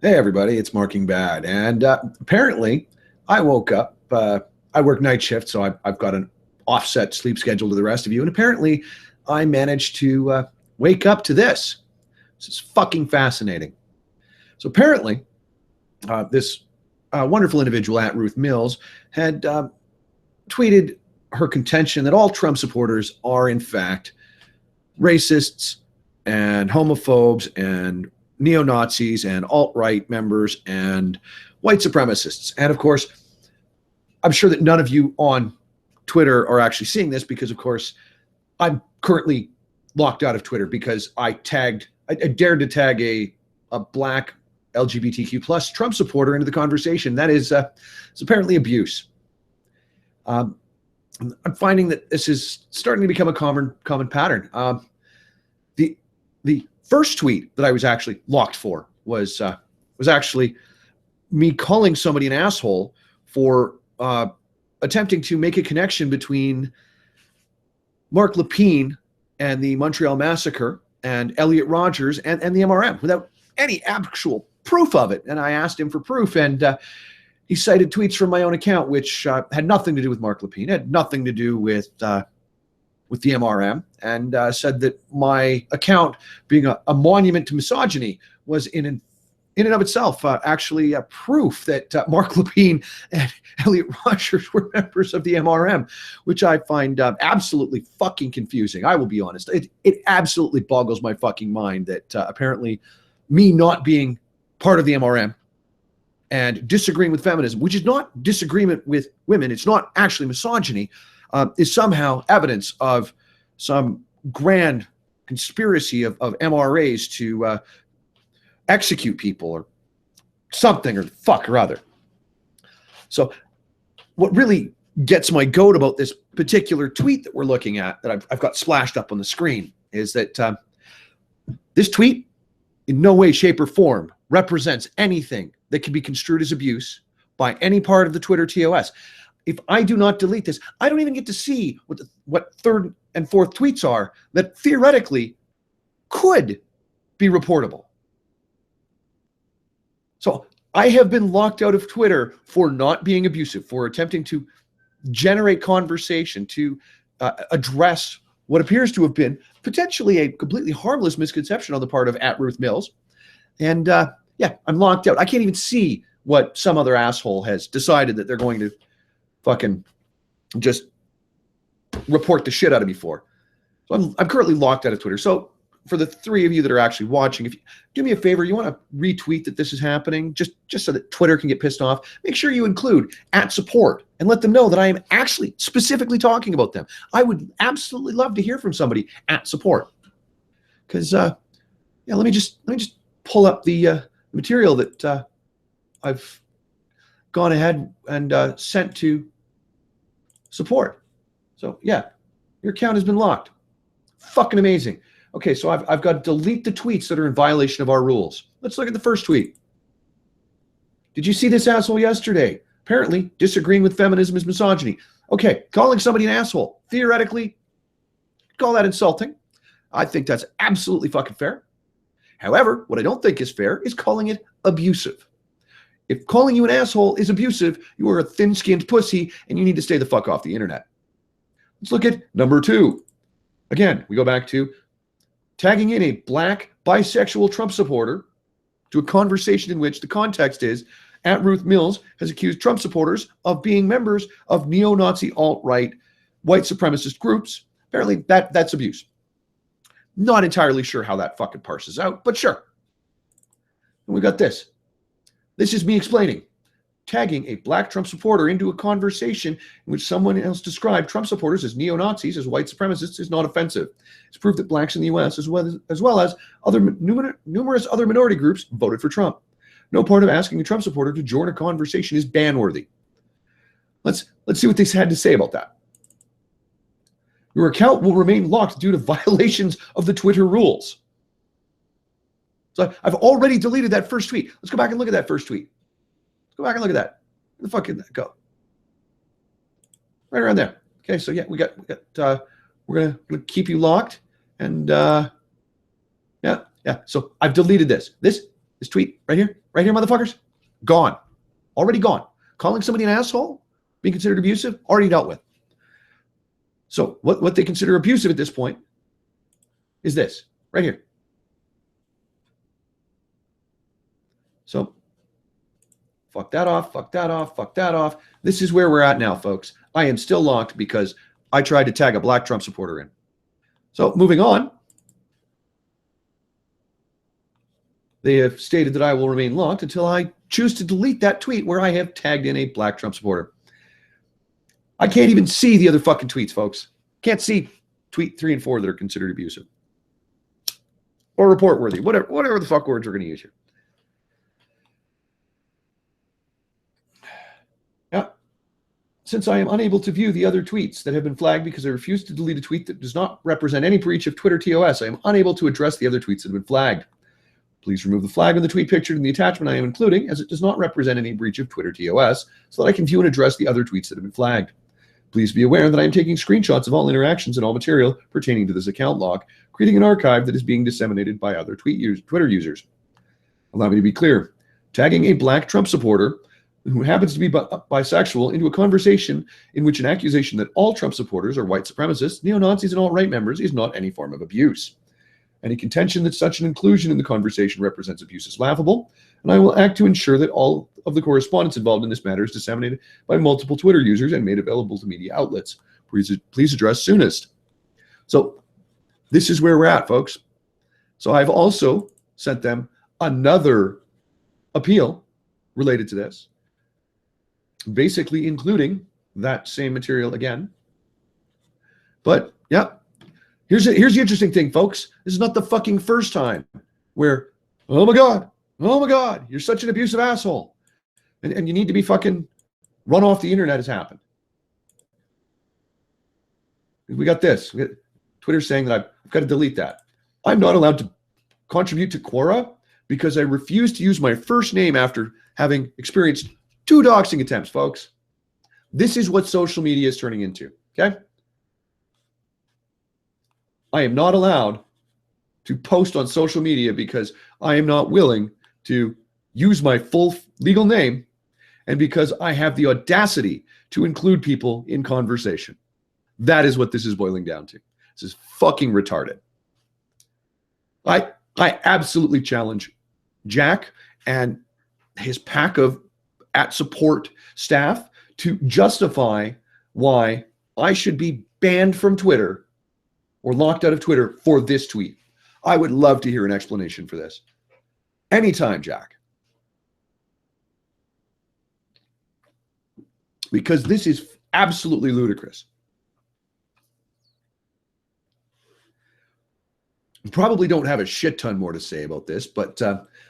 Hey everybody, it's Marking Bad, and apparently I woke up. I work night shift, so I've got an offset sleep schedule to the rest of you, and apparently I managed to wake up to this. This is fucking fascinating. So apparently, this wonderful individual at Ruth Mills had tweeted her contention that all Trump supporters are in fact racists and homophobes and neo-Nazis and alt-right members and white supremacists. And of course, I'm sure that none of you on Twitter are actually seeing this because, of course, I'm currently locked out of Twitter because I dared to tag a black LGBTQ plus Trump supporter into the conversation. That is it's apparently abuse. I'm finding that this is starting to become a common pattern. The first tweet that I was actually locked for was actually me calling somebody an asshole for attempting to make a connection between Mark Lépine and the Montreal Massacre and Elliot Rogers and the MRM without any actual proof of it. And I asked him for proof, and he cited tweets from my own account, which had nothing to do with Mark Lépine, had nothing to do with the MRM, and said that my account, being a monument to misogyny, was in and of itself actually a proof that Mark Lépine and Elliot Rogers were members of the MRM, which I find absolutely fucking confusing. I will be honest. It absolutely boggles my fucking mind that apparently me not being part of the MRM and disagreeing with feminism, which is not disagreement with women, it's not actually misogyny, is somehow evidence of some grand conspiracy of MRAs to execute people or something or fuck or other. So what really gets my goat about this particular tweet that we're looking at, that I've got splashed up on the screen, is that this tweet in no way, shape, or form represents anything that can be construed as abuse by any part of the Twitter TOS. If I do not delete this, I don't even get to see what third and fourth tweets are that theoretically could be reportable. So I have been locked out of Twitter for not being abusive, for attempting to generate conversation, to address what appears to have been potentially a completely harmless misconception on the part of @Ruth Mills. And yeah, I'm locked out. I can't even see what some other asshole has decided that they're going to fucking just report the shit out of me for. So I'm currently locked out of Twitter. So for the three of you that are actually watching, if you do me a favor, you want to retweet that this is happening, just so that Twitter can get pissed off, make sure you include @support and let them know that I am actually specifically talking about them. I would absolutely love to hear from somebody @support. Because yeah, let me just pull up the material that I've gone ahead and sent to support. So yeah, your account has been locked. Fucking amazing. Okay, so I've got to delete the tweets that are in violation of our rules. Let's look at the first tweet. Did you see this asshole yesterday? Apparently, disagreeing with feminism is misogyny. Okay, calling somebody an asshole. Theoretically, call that insulting. I think that's absolutely fucking fair. However, what I don't think is fair is calling it abusive. If calling you an asshole is abusive, you are a thin-skinned pussy and you need to stay the fuck off the internet. Let's look at number 2. Again, we go back to tagging in a black bisexual Trump supporter to a conversation in which the context is @Ruth Mills has accused Trump supporters of being members of neo-Nazi alt-right white supremacist groups. Apparently that's abuse. Not entirely sure how that fucking parses out, but sure. And we got this. This is me explaining. Tagging a black Trump supporter into a conversation in which someone else described Trump supporters as neo-Nazis, as white supremacists, is not offensive. It's proof that blacks in the U.S., as well as other numerous other minority groups, voted for Trump. No part of asking a Trump supporter to join a conversation is ban-worthy. Let's see what they had to say about that. Your account will remain locked due to violations of the Twitter rules. So I've already deleted that first tweet. Let's go back and look at that first tweet. Go back and look at that. Where the fuck did that go? Right around there. Okay, so yeah, we're gonna keep you locked, and yeah. So I've deleted this. This This tweet right here, motherfuckers, gone, already gone. Calling somebody an asshole, being considered abusive, already dealt with. So what they consider abusive at this point is this right here. So fuck that off, fuck that off, fuck that off. This is where we're at now, folks. I am still locked because I tried to tag a black Trump supporter in. So moving on, they have stated that I will remain locked until I choose to delete that tweet where I have tagged in a black Trump supporter. I can't even see the other fucking tweets, folks. Can't see tweet 3 and 4 that are considered abusive or report worthy, whatever the fuck words we're going to use here. Yeah. Since I am unable to view the other tweets that have been flagged because I refuse to delete a tweet that does not represent any breach of Twitter TOS, I am unable to address the other tweets that have been flagged. Please remove the flag on the tweet pictured in the attachment I am including, as it does not represent any breach of Twitter TOS, so that I can view and address the other tweets that have been flagged. Please be aware that I am taking screenshots of all interactions and all material pertaining to this account log, creating an archive that is being disseminated by other Twitter users. Allow me to be clear. Tagging a black Trump supporter who happens to be bisexual into a conversation in which an accusation that all Trump supporters are white supremacists, neo-Nazis, and alt-right members is not any form of abuse. Any contention that such an inclusion in the conversation represents abuse is laughable, and I will act to ensure that all of the correspondence involved in this matter is disseminated by multiple Twitter users and made available to media outlets. Please address soonest. So this is where we're at, folks. So I've also sent them another appeal related to this, basically including that same material again. But yeah, here's the interesting thing, folks. This is not the fucking first time where, oh my God, you're such an abusive asshole. And you need to be fucking run off the internet has happened. We got this. Twitter saying that I've got to delete that. I'm not allowed to contribute to Quora because I refuse to use my first name after having experienced 2 doxing attempts, folks. This is what social media is turning into, okay? I am not allowed to post on social media because I am not willing to use my full legal name and because I have the audacity to include people in conversation. That is what this is boiling down to. This is fucking retarded. I absolutely challenge Jack and his pack of @support staff to justify why I should be banned from Twitter or locked out of Twitter for this tweet. I would love to hear an explanation for this. Anytime, Jack. Because this is absolutely ludicrous. Probably don't have a shit ton more to say about this, but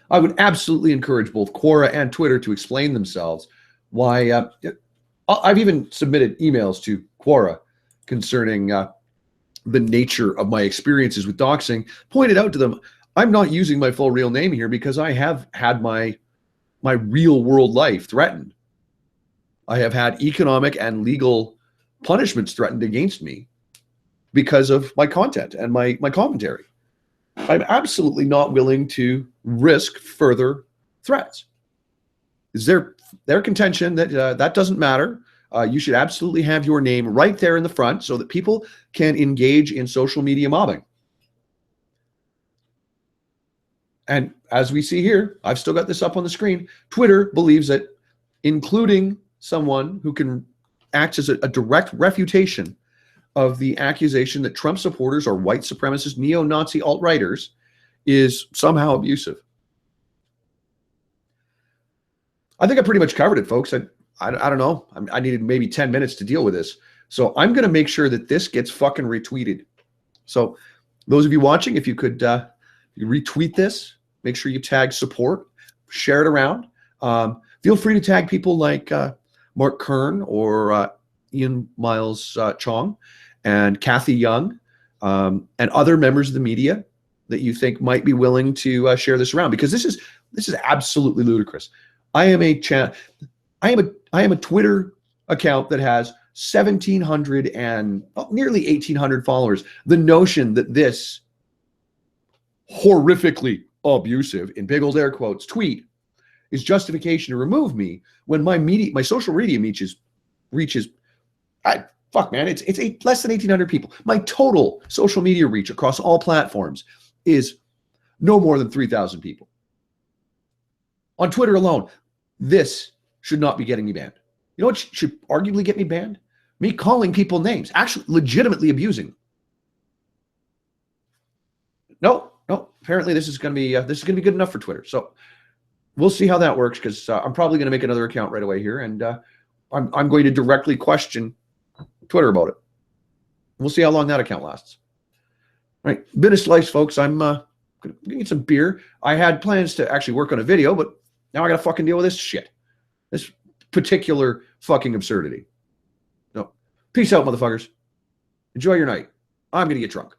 I would absolutely encourage both Quora and Twitter to explain themselves why. I've even submitted emails to Quora concerning the nature of my experiences with doxing, pointed out to them, I'm not using my full real name here because I have had my real world life threatened. I have had economic and legal punishments threatened against me because of my content and my commentary. I'm absolutely not willing to risk further threats. Is their contention that that doesn't matter? You should absolutely have your name right there in the front so that people can engage in social media mobbing. And as we see here, I've still got this up on the screen. Twitter believes that including someone who can act as a direct refutation of the accusation that Trump supporters are white supremacist, neo-Nazi alt-righters is somehow abusive. I think I pretty much covered it, folks. I don't know. I needed maybe 10 minutes to deal with this. So I'm going to make sure that this gets fucking retweeted. So those of you watching, if you could retweet this, make sure you tag support, share it around. Feel free to tag people like Mark Kern or Ian Miles Chong and Kathy Young and other members of the media that you think might be willing to share this around, because this is absolutely ludicrous. I am a Twitter account that has 1,700 and nearly 1,800 followers. The notion that this horrifically abusive, in big old air quotes, tweet is justification to remove me when my social media reaches, fuck man, it's less than 1,800 people. My total social media reach across all platforms is no more than 3,000 people. On Twitter alone, this should not be getting me banned. You know what should arguably get me banned? Me calling people names, actually legitimately abusing. No. Apparently, this is going to be good enough for Twitter. So we'll see how that works, because I'm probably going to make another account right away here, and I'm going to directly question Twitter about it. We'll see how long that account lasts. All right, bit of slice, folks. I'm going to get some beer. I had plans to actually work on a video, but now I got to fucking deal with this shit. This particular fucking absurdity. No. Peace out, motherfuckers. Enjoy your night. I'm going to get drunk.